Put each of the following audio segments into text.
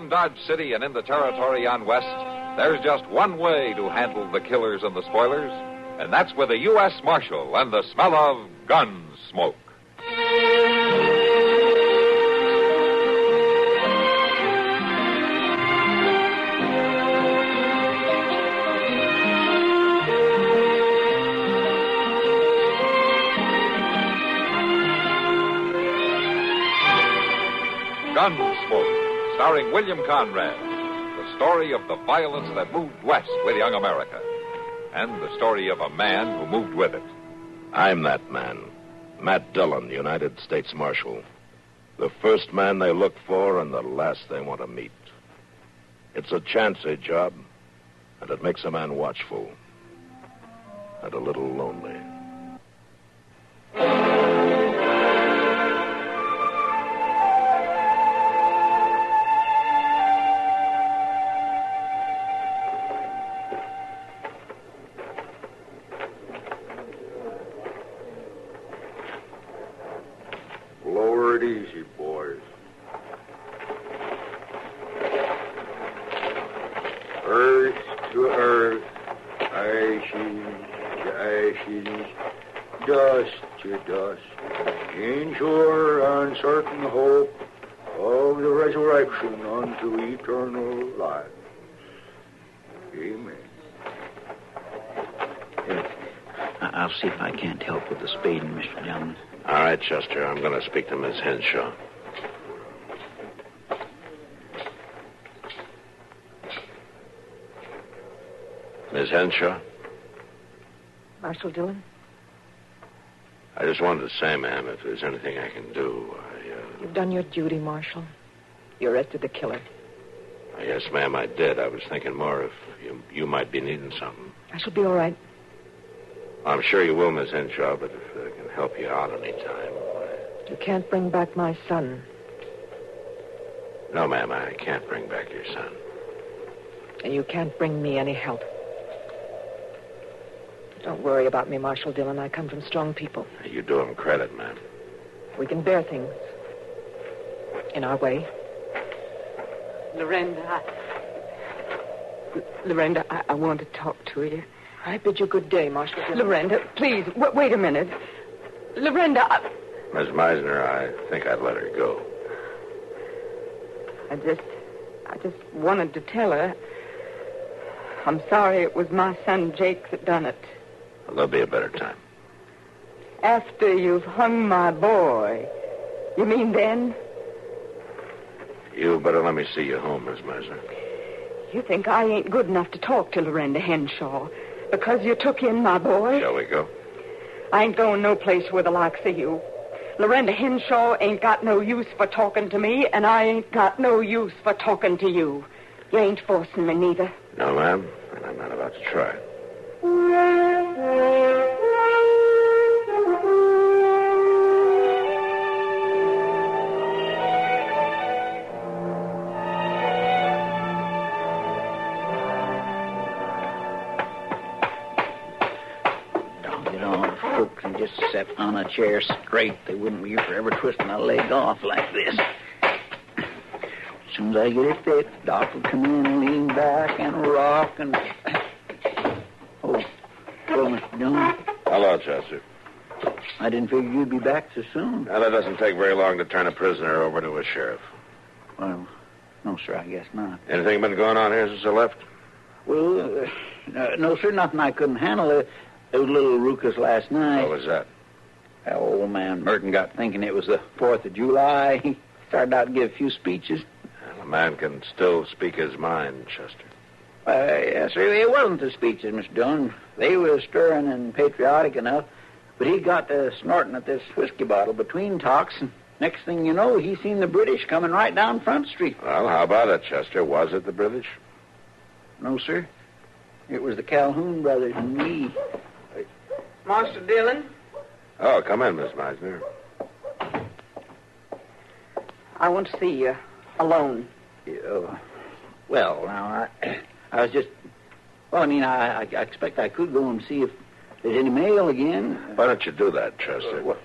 around Dodge City and in the territory on west, there's just one way to handle the killers and the spoilers, and that's with a U.S. Marshal and the smell of Gunsmoke. Gunsmoke, starring William Conrad, the story of the violence that moved west with young America, and the story of a man who moved with it. I'm that man, Matt Dillon, United States Marshal. The first man they look for and the last they want to meet. It's a chancy job, and it makes a man watchful and a little lonely. Lower it easy, boys. Earth to earth, ashes to ashes, dust to dust, in sure uncertain hope of the resurrection unto eternal life. Amen. I'll see if I can't help with the spading, Mr. Dillon. All right, Chester, I'm going to speak to Miss Henshaw. Miss Henshaw? Marshal Dillon? I just wanted to say, ma'am, if there's anything I can do, You've done your duty, Marshal. You arrested the killer. Yes, ma'am, I did. I was thinking more if you might be needing something. I shall be all right. I'm sure you will, Miss Henshaw, but if I can help you out any time. You can't bring back my son. No, ma'am, I can't bring back your son. And you can't bring me any help. Don't worry about me, Marshal Dillon. I come from strong people. You do them credit, ma'am. We can bear things. In our way. Lorenda, I want to talk to you. I bid you good day, Marshal Dillon. Lorenda, please, wait a minute. Lorenda, Miss Meisner, I think I'd let her go. I just wanted to tell her I'm sorry it was my son Jake that done it. Well, there'll be a better time. After you've hung my boy. You mean then? You better let me see you home, Miss Meisner. You think I ain't good enough to talk to Lorenda Henshaw because you took in my boy? Shall we go? I ain't going no place with the likes of you. Lorenda Henshaw ain't got no use for talking to me, and I ain't got no use for talking to you. You ain't forcing me neither. No, ma'am, and I'm not about to try. Folks and just sat on a chair straight. They wouldn't be forever twisting a leg off like this. As soon as I get it fit, Doc will come in and lean back and rock and... Oh, hello, Mr. Dillon. Hello, Chester. I didn't figure you'd be back so soon. Now, that doesn't take very long to turn a prisoner over to a sheriff. Well, no, sir, I guess not. Anything been going on here since I left? Well, no, sir, nothing I couldn't handle. There was a little ruckus last night. What was that? That old man Merton got thinking it was the 4th of July. He started out to give a few speeches. Well, a man can still speak his mind, Chester. Yes, sir, it wasn't the speeches, Mr. Dillon. They were stirring and patriotic enough. But he got to snorting at this whiskey bottle between talks, and next thing you know, he seen the British coming right down Front Street. Well, how about it, Chester? Was it the British? No, sir. It was the Calhoun brothers and me. Master Dillon? Oh, come in, Miss Meisner. I want to see you alone. Well, now, I was just... Well, I mean, I expect I could go and see if there's any mail again. Why don't you do that, Chester? Well,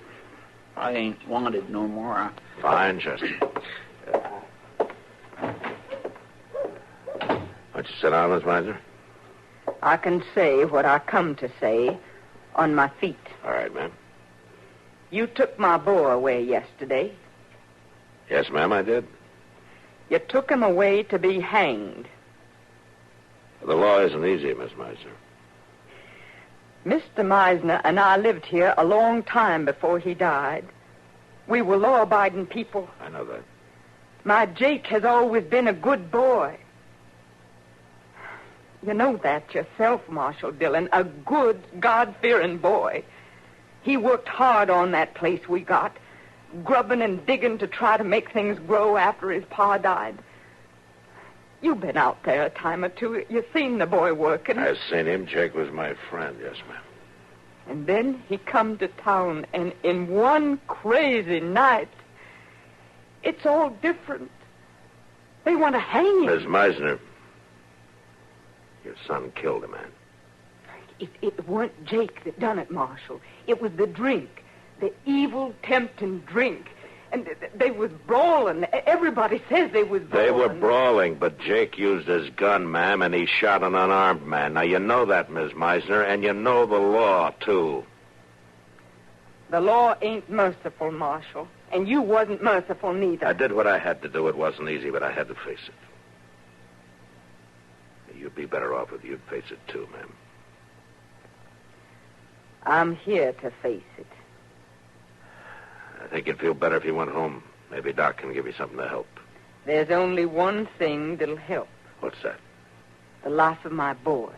I ain't wanted no more. Fine, Chester. you sit down, Miss Meisner? I can say what I come to say on my feet. All right, ma'am. You took my boy away yesterday. Yes, ma'am, I did. You took him away to be hanged. The law isn't easy, Miss Meisner. Mr. Meisner and I lived here a long time before he died. We were law-abiding people. I know that. My Jake has always been a good boy. You know that yourself, Marshal Dillon. A good, God-fearing boy. He worked hard on that place we got, grubbing and digging to try to make things grow after his pa died. You've been out there a time or two. You've seen the boy working. I've seen him. Jake was my friend, yes, ma'am. And then he come to town, and in one crazy night, it's all different. They want to hang him. Miss Meisner, your son killed a man. It weren't Jake that done it, Marshal. It was the drink, the evil, tempting drink. And they was brawling. Everybody says they was brawling. They were brawling, but Jake used his gun, ma'am, and he shot an unarmed man. Now, you know that, Miss Meisner, and you know the law, too. The law ain't merciful, Marshal, and you wasn't merciful neither. I did what I had to do. It wasn't easy, but I had to face it. You'd be better off if you'd face it, too, ma'am. I'm here to face it. I think you'd feel better if you went home. Maybe Doc can give you something to help. There's only one thing that'll help. What's that? The life of my boy.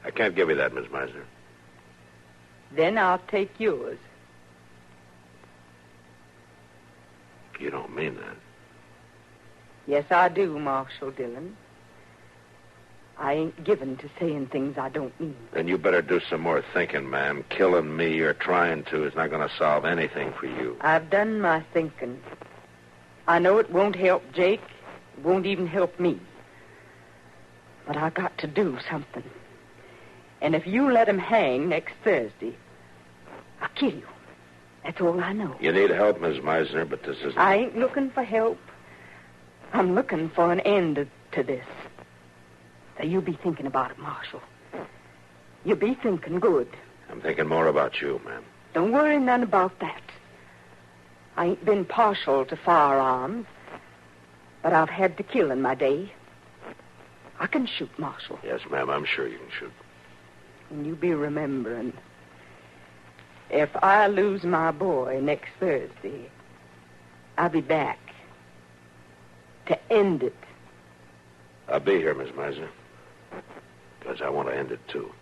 I can't give you that, Miss Meisner. Then I'll take yours. You don't mean that. Yes, I do, Marshal Dillon. I ain't given to saying things I don't mean. Then you better do some more thinking, ma'am. Killing me or trying to is not going to solve anything for you. I've done my thinking. I know it won't help Jake. It won't even help me. But I got to do something. And if you let him hang next Thursday, I'll kill you. That's all I know. You need help, Miss Meisner, but this isn't... I ain't looking for help. I'm looking for an end to this. So you be thinking about it, Marshal. You be thinking good. I'm thinking more about you, ma'am. Don't worry none about that. I ain't been partial to firearms, but I've had to kill in my day. I can shoot, Marshal. Yes, ma'am, I'm sure you can shoot. And you be remembering, if I lose my boy next Thursday, I'll be back to end it. I'll be here, Miss Meisner. Because I want to end it, too.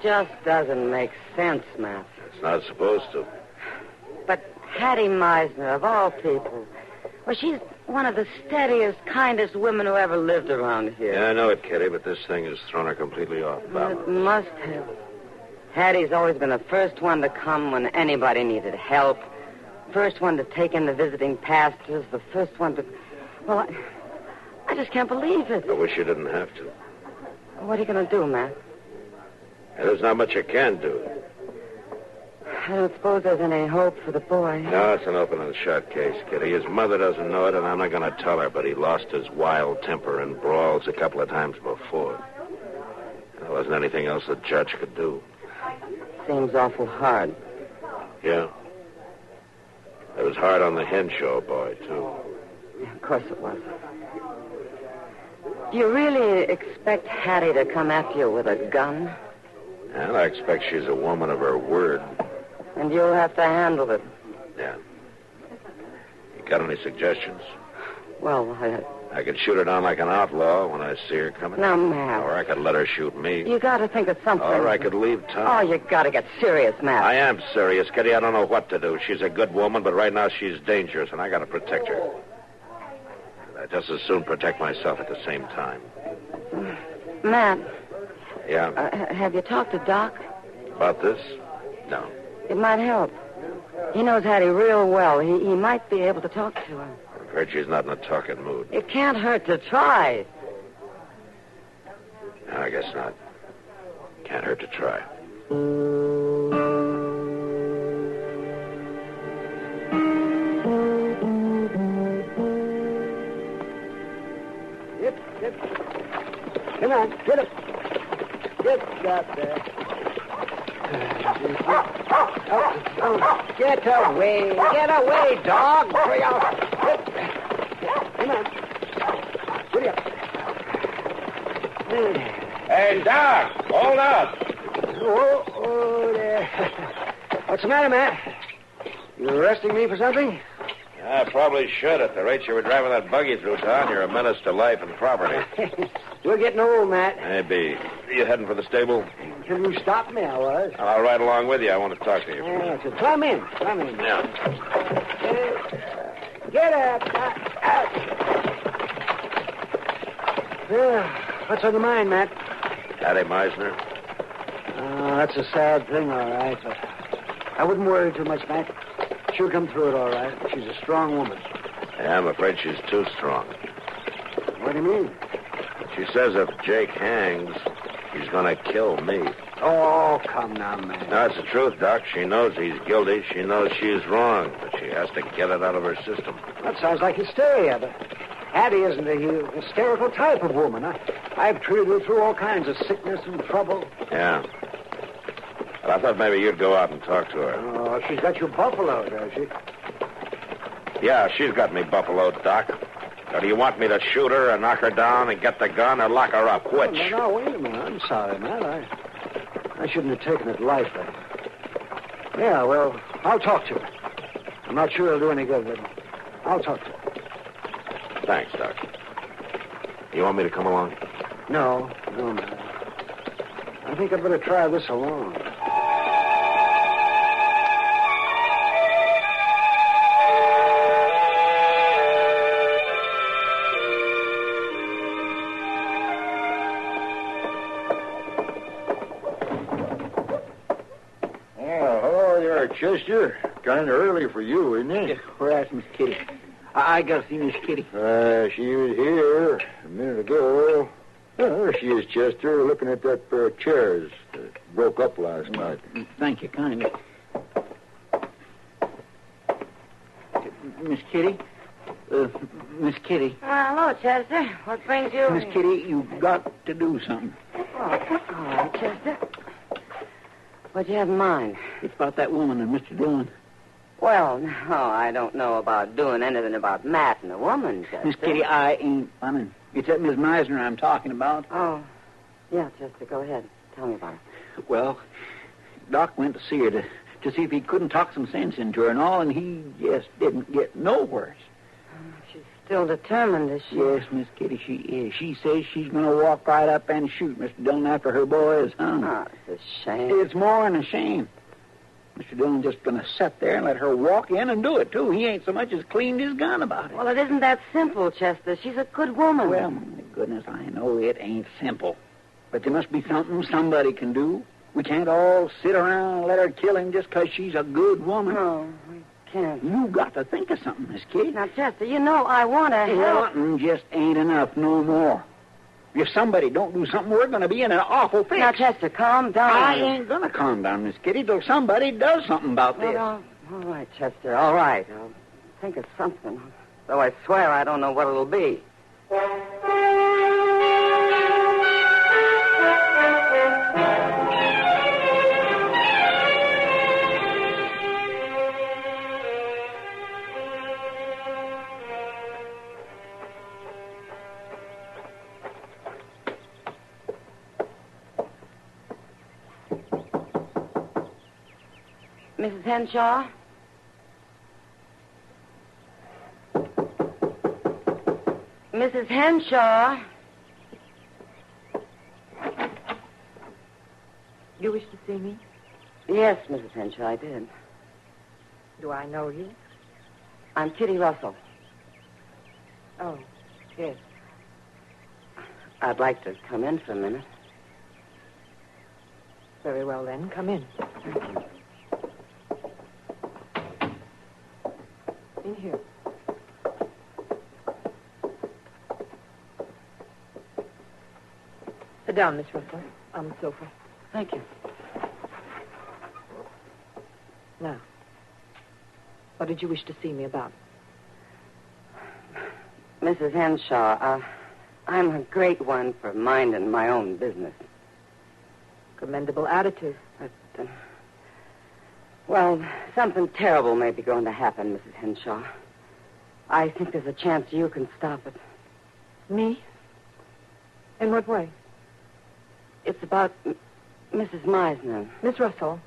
Just doesn't make sense, Matt. It's not supposed to. But Hattie Meisner, of all people, well, she's one of the steadiest, kindest women who ever lived around here. Yeah, I know it, Kitty, but this thing has thrown her completely off balance. It must have. Hattie's always been the first one to come when anybody needed help. First one to take in the visiting pastors. The first one to... Well, I just can't believe it. I wish you didn't have to. What are you going to do, Matt? There's not much you can do. I don't suppose there's any hope for the boy. No, it's an open and shut case, Kitty. His mother doesn't know it, and I'm not going to tell her, but he lost his wild temper in brawls a couple of times before. There wasn't anything else the judge could do. Seems awful hard. Yeah. It was hard on the Henshaw boy, too. Yeah, of course it was. Do you really expect Hattie to come after you with a gun? And I expect she's a woman of her word. And you'll have to handle it. Yeah. You got any suggestions? Well, I could shoot her down like an outlaw when I see her coming. Now, Matt. Or I could let her shoot me. You got to think of something. Or I could leave Oh, town. you got to get serious, Matt. I am serious, Kitty. I don't know what to do. She's a good woman, but right now she's dangerous, and I got to protect her. And I just as soon protect myself at the same time. Matt. Yeah? Have you talked to Doc? About this? No. It might help. He knows Hattie real well. He might be able to talk to her. I've heard she's not in a talking mood. It can't hurt to try. No, I guess not. Can't hurt to try. Yep. Come on, get up. Get up there. Get away, dog. Hurry up. Come on. Hurry up. Hey, Doc, hold up. Oh, there. What's the matter, Matt? You arresting me for something? I probably should. At the rate you were driving that buggy through town, you're a menace to life and property. You're getting old, Matt. Maybe. Are you heading for the stable? Till you stopped me, I was. I'll ride along with you. I want to talk to you. So climb in. Yeah. Get up. What's on your mind, Matt? Hattie Meisner? That's a sad thing, all right. But I wouldn't worry too much, Matt. She'll come through it all right. She's a strong woman. Yeah, I'm afraid she's too strong. What do you mean? She says if Jake hangs, he's going to kill me. Oh, come now, man. No, it's the truth, Doc. She knows he's guilty. She knows she's wrong, but she has to get it out of her system. That sounds like hysteria, but Hattie isn't a hysterical type of woman. I've treated her through all kinds of sickness and trouble. Yeah. Well, I thought maybe you'd go out and talk to her. Oh, she's got you buffaloed, has she? Yeah, she's got me buffaloed, Doc. Now, do you want me to shoot her and knock her down and get the gun or lock her up? Which? No, wait a minute. I'm sorry, Matt. I shouldn't have taken it lightly. Yeah, well, I'll talk to her. I'm not sure it'll do any good, but I'll talk to her. Thanks, Doc. You want me to come along? No, Matt. I think I'd better try this alone. Chester, kind of early for you, isn't it? Where's Miss Kitty? I got to see Miss Kitty. She was here a minute ago. There she is, Chester, looking at that pair of chairs that broke up last night. Thank you kindly. Miss Kitty? Miss Kitty. Hello, Chester. What brings you? Miss Kitty, you've got to do something. Oh, all right, Chester. What do you have in mind? It's about that woman and Mr. Dillon. Well, no, I don't know about doing anything about Matt and a woman, Chester. Miss Kitty, I ain't funning. It's that Miss Meisner I'm talking about. Oh, yeah, Chester, go ahead. Tell me about it. Well, Doc went to see her to see if he couldn't talk some sense into her and all, and he just didn't get no worse. She's still determined, is she? Yes, Miss Kitty, she is. She says she's going to walk right up and shoot Mr. Dillon after her boy is hung. Oh, it's a shame. It's more than a shame. Mr. Dillon's just going to sit there and let her walk in and do it, too. He ain't so much as cleaned his gun about it. Well, it isn't that simple, Chester. She's a good woman. Well, my goodness, I know it ain't simple. But there must be something somebody can do. We can't all sit around and let her kill him just 'cause she's a good woman. No, we can't. You got to think of something, Miss Kitty. Now, Chester, you know I want to help. Wanting just ain't enough no more. If somebody don't do something, we're going to be in an awful fix. Now, Chester, calm down. I ain't going to calm down, Miss Kitty, till somebody does something about this. All right, Chester, all right. I'll think of something. Though I swear I don't know what it'll be. Mrs. Henshaw? Mrs. Henshaw? You wish to see me? Yes, Mrs. Henshaw, I did. Do I know you? I'm Kitty Russell. Oh, yes. I'd like to come in for a minute. Very well, then. Come in. Thank you. In here. Sit down, Miss Russell, on the sofa. Thank you. Now, what did you wish to see me about? Mrs. Henshaw, I'm a great one for minding my own business. Commendable attitude. But, well, something terrible may be going to happen, Mrs. Henshaw. I think there's a chance you can stop it. Me? In what way? It's about Mrs. Meisner. Miss Russell,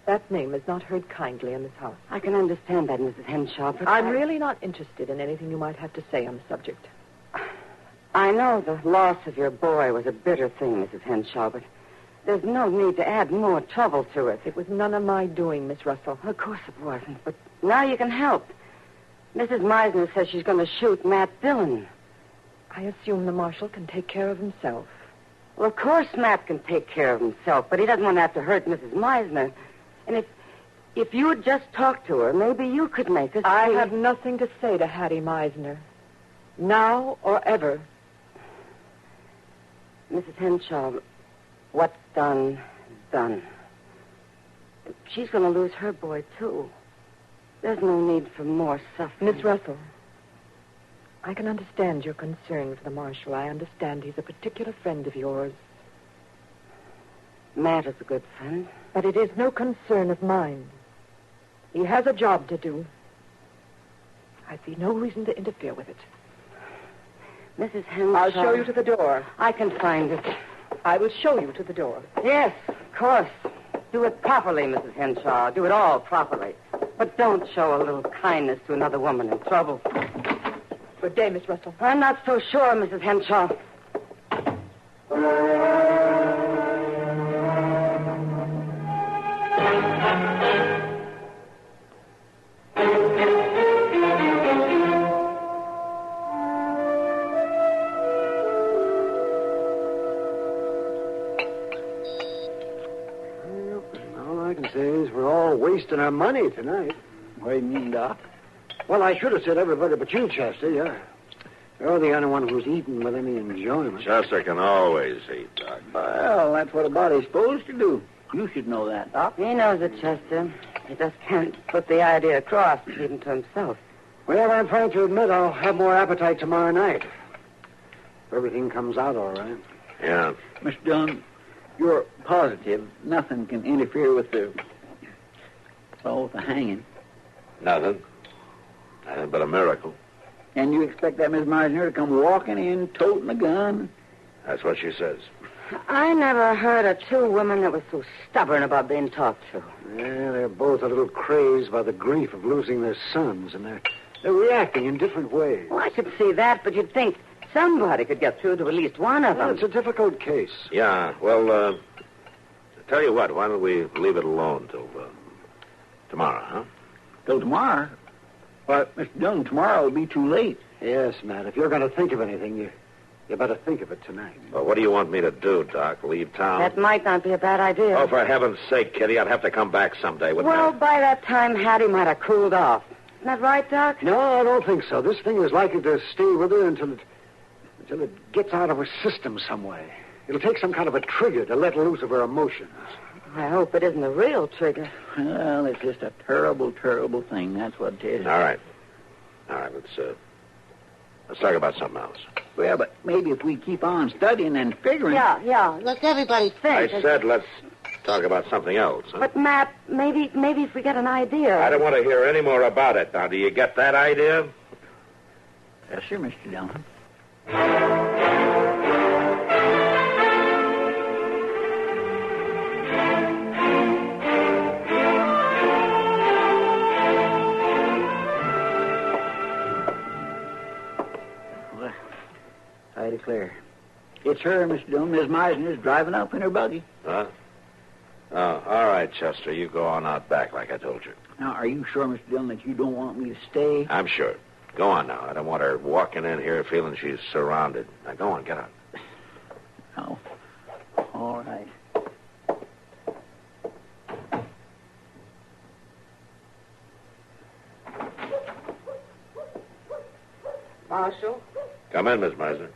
that name is not heard kindly in this house. I can understand that, Mrs. Henshaw, but I'm really not interested in anything you might have to say on the subject. I know the loss of your boy was a bitter thing, Mrs. Henshaw, but there's no need to add more trouble to it. It was none of my doing, Miss Russell. Of course it wasn't, but now you can help. Mrs. Meisner says she's going to shoot Matt Dillon. I assume the marshal can take care of himself. Well, of course Matt can take care of himself, but he doesn't want to have to hurt Mrs. Meisner. And if you would just talk to her, maybe you could make us I see... have nothing to say to Hattie Meisner. Now or ever. Mrs. Henshaw, what's done is done. She's going to lose her boy, too. There's no need for more suffering. Miss Russell, I can understand your concern for the marshal. I understand he's a particular friend of yours. Matt is a good friend. But it is no concern of mine. He has a job to do. I see no reason to interfere with it. Mrs. Henshaw... I'll show you to the door. I can find it. I will show you to the door. Yes, of course. Do it properly, Mrs. Henshaw. Do it all properly. But don't show a little kindness to another woman in trouble. Good day, Miss Russell. I'm not so sure, Mrs. Henshaw. All I can say is we're all wasting our money tonight. What do you mean, Doc? Well, I should have said everybody but you, Chester. You're the only one who's eaten with any enjoyment. Chester can always eat, Doc. Well, that's what a body's supposed to do. You should know that, Doc. He knows it, Chester. He just can't put the idea across, even to himself. Well, I'm frank to admit I'll have more appetite tomorrow night. If everything comes out all right. Yeah. Mr. Dillon, you're positive nothing can interfere with the hanging. Nothing. Nothing but a miracle. And you expect that Miss Meisner to come walking in, toting a gun? That's what she says. I never heard of two women that were so stubborn about being talked to. Yeah, they're both a little crazed by the grief of losing their sons, and they're reacting in different ways. Well, I could see that, but you'd think somebody could get through to at least one of them. Well, it's a difficult case. Yeah, well, tell you what, why don't we leave it alone till tomorrow, huh? Till tomorrow? But, Mr. Dillon, tomorrow will be too late. Yes, Matt. If you're going to think of anything, you better think of it tonight. Well, what do you want me to do, Doc? Leave town? That might not be a bad idea. Oh, for heaven's sake, Kitty, I'd have to come back someday, wouldn't Well, I? by that time, Hattie might have cooled off. Isn't that right, Doc? No, I don't think so. This thing is likely to stay with her until it gets out of her system some way. It'll take some kind of a trigger to let loose of her emotions. I hope it isn't a real trigger. Well, it's just a terrible, terrible thing. That's what it is. All right, let's talk about something else. Well, but maybe if we keep on studying and figuring... Yeah. Let's everybody think. I said let's talk about something else, huh? But, Matt, maybe if we get an idea... I don't want to hear any more about it. Now, do you get that idea? Yes, sir, Mr. Dillon. I declare. It's her, Mr. Dillon. Miss Meisner's driving up in her buggy. Huh? Oh, all right, Chester. You go on out back like I told you. Now, are you sure, Mr. Dillon, that you don't want me to stay? I'm sure. Go on now. I don't want her walking in here feeling she's surrounded. Now, go on. Get out. Oh. All right. Marshal. Come in, Miss Meisner.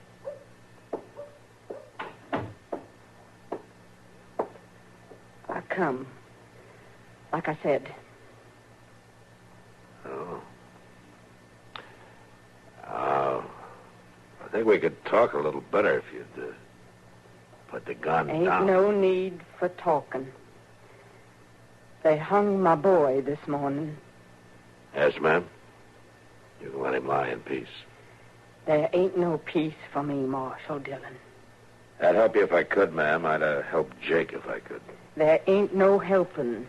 I come. Like I said. Oh. I think we could talk a little better if you'd put the gun down. Ain't no need for talking. They hung my boy this morning. Yes, ma'am. You can let him lie in peace. There ain't no peace for me, Marshal Dillon. I'd help you if I could, ma'am. I'd help Jake if I could. There ain't no helping.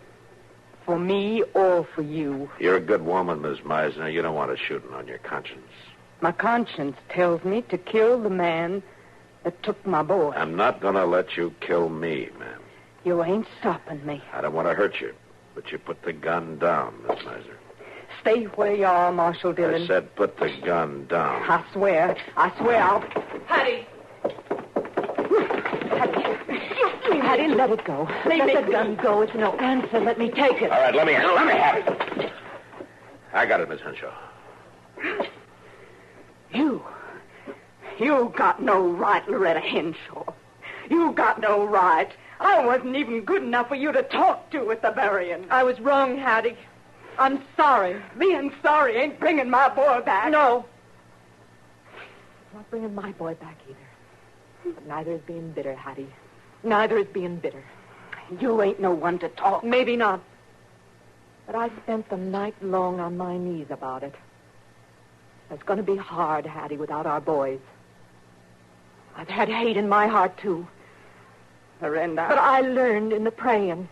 For me or for you. You're a good woman, Miss Meisner. You don't want a shooting on your conscience. My conscience tells me to kill the man that took my boy. I'm not going to let you kill me, ma'am. You ain't stopping me. I don't want to hurt you, but you put the gun down, Miss Meisner. Stay where you are, Marshal Dillon. I said put the gun down. I swear I'll... Hattie! Hattie, let it go. Let the gun go. It's no answer. Let me take it. All right, let me have it. I got it, Miss Henshaw. You got no right, Loretta Henshaw. You got no right. I wasn't even good enough for you to talk to at the burying. I was wrong, Hattie. I'm sorry. Being sorry ain't bringing my boy back. No. I'm not bringing my boy back either. But neither is being bitter, Hattie. Neither is being bitter. You ain't no one to talk. Maybe not. But I spent the night long on my knees about it. It's going to be hard, Hattie, without our boys. I've had hate in my heart, too. Miranda. But I learned in the praying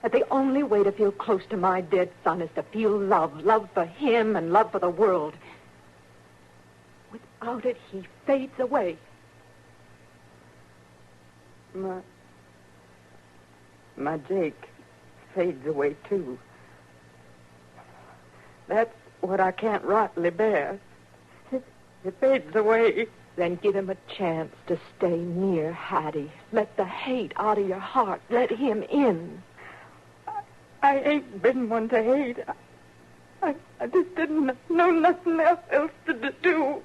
that the only way to feel close to my dead son is to feel love. Love for him and love for the world. Without it, he fades away. My Jake fades away, too. That's what I can't rightly bear. It fades away. Then give him a chance to stay near Hattie. Let the hate out of your heart. Let him in. I ain't been one to hate. I just didn't know nothing else to do.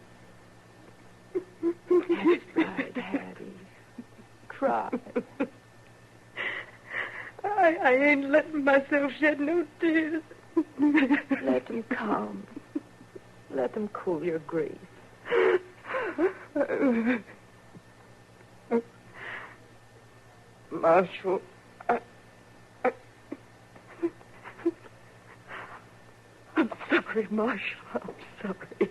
That's right, Hattie. Cry. I ain't letting myself shed no tears. Let them come. Let them cool your grief. Marshal, I'm sorry, Marshal. I'm sorry.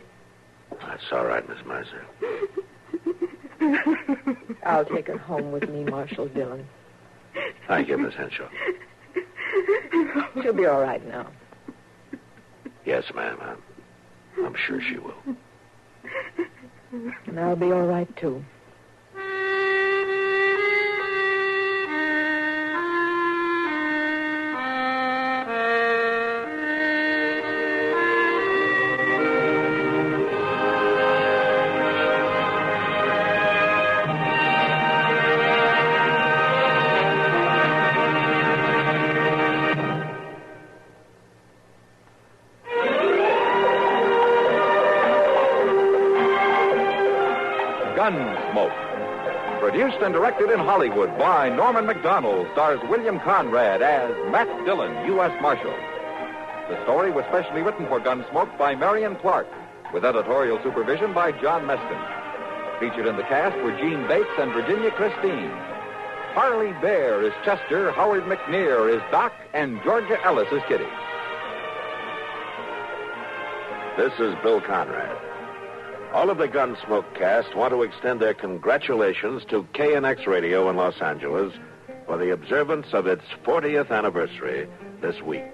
That's all right, Miss Meisner. I'll take her home with me, Marshal Dillon. Thank you, Miss Henshaw. She'll be all right now. Yes, ma'am. I'm sure she will. And I'll be all right, too. Gunsmoke. Produced and directed in Hollywood by Norman Macdonald, stars William Conrad as Matt Dillon, U.S. Marshal. The story was specially written for Gunsmoke by Marion Clark, with editorial supervision by John Meston. Featured in the cast were Gene Bates and Virginia Christine. Harley Bear is Chester, Howard McNear is Doc, and Georgia Ellis is Kitty. This is Bill Conrad. All of the Gunsmoke cast want to extend their congratulations to KNX Radio in Los Angeles for the observance of its 40th anniversary this week.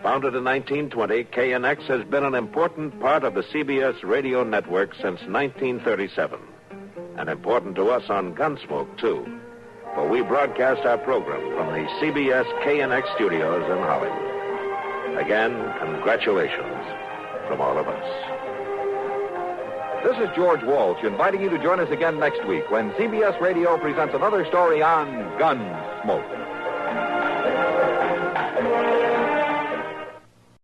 Founded in 1920, KNX has been an important part of the CBS radio network since 1937. And important to us on Gunsmoke, too, for we broadcast our program from the CBS KNX studios in Hollywood. Again, congratulations from all of us. This is George Walsh inviting you to join us again next week when CBS Radio presents another story on Gunsmoke.